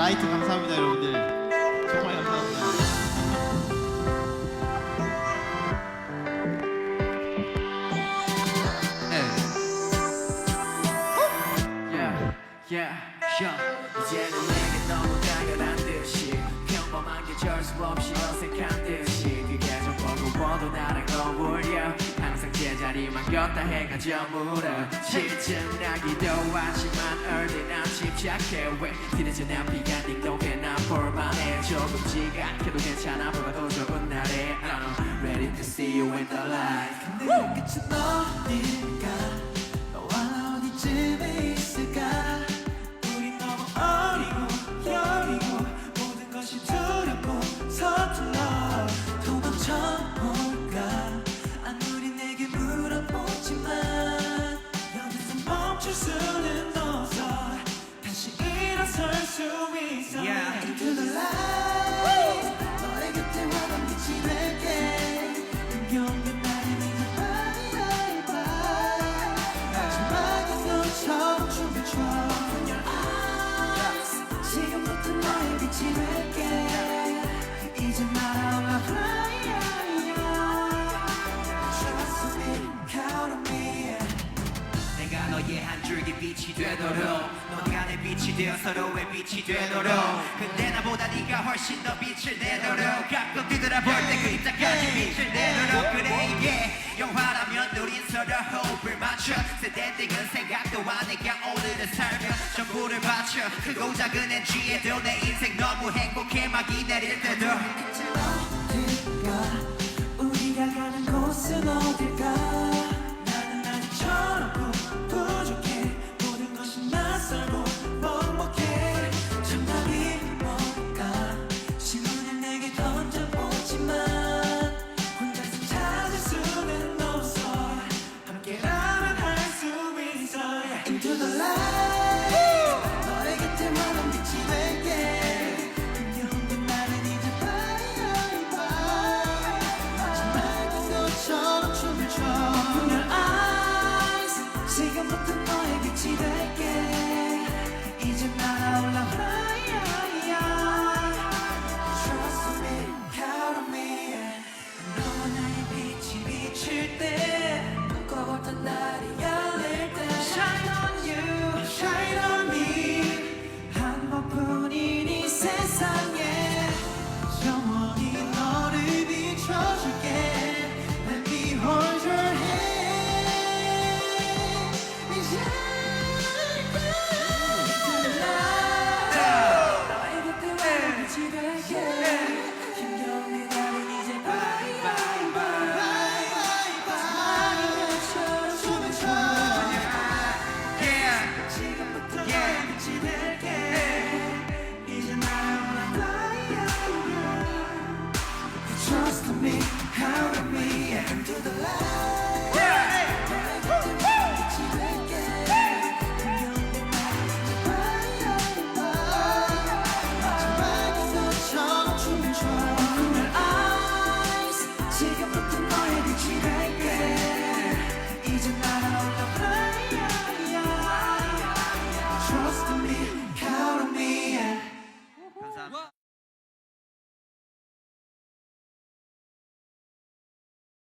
라이트 감사합니다 여러분들. 정말 감사합니다. 이제는 내게 너무 당연한 듯이 평범한 게 절수 없이 어색한 듯이 그게 좀 버거워도 나랑 어울려 항상 제자리만 걷다 해가 저물어 실증나기도 하지만 얼른 안 집착해 왜 뒤늦은 앞이가 네 똥개나 볼만해 조금 지각해도 괜찮아 보다 더 좋은 날에 I'm ready to see you in the light 근데 끝은 어딜까 너와 나 어디쯤에 있을까 우린 너무 어리고 여리고 모든 것이 두렵고 서툴러 도망쳐볼까 안 우리 내게 물어보지만 여기서 멈출 수는 없어 다시 일어설 수 있어 Into the light 너의 곁에 환한 빛이 될게 흥겨운 나를 이제 bye 마지막인 너처럼 춤을 춰 Open your eyes 지금부터 너의 빛이 될게 이제 날아올라 fly Trust me, count on me 내가 너의 한 줄기 빛이 되도록 너가 내 빛이 되어 서로의 빛이 되도록 근데 나보다 네가 훨씬 더 빛을 내도록 가끔 뒤돌아볼 때 그 입자까지 빛을 내도록 그래 이게 영화라면 우린 서로 호흡을 맞춰 세대등은 생각도 안 내가 오늘을 살며 전부를 바쳐 크고 작은 NG에도 내 인생 너무 행복해 막이 내릴 때도 끝은 어딜까 우리가 가는 곳은 어딜까 나는 아직 저렇고 부족해 모든 것이 낯설고 먹먹해 정답이 뭘까 질문을 내게 던져보지만 혼자서 찾을 수는 없어 함께라면 할 수 있어 Into the light 너의 곁에 환한 빛이 될게 흥겨운 나는 이제 마지막인 너처럼 춤을 춰 Open your eyes 지금부터 너의 빛이 될게 이제 날아올라 fly Trust me, count on me 너와 나의 빛이 비칠 때 꿈꿔왔던 날이 열릴 때 Shine on you, shine on me 한 번뿐인 이 세상에 영원히 너를 비춰줄게 Let me hold your hand Into the light 너의 곁에 와는 빛이 될게 힘겨운 그날은 이제 bye bye bye 마지막인 것처럼 춤을 춰 지금부터 너의 빛이 될게 이제 날아올라 fly Trust me, count on me Into the light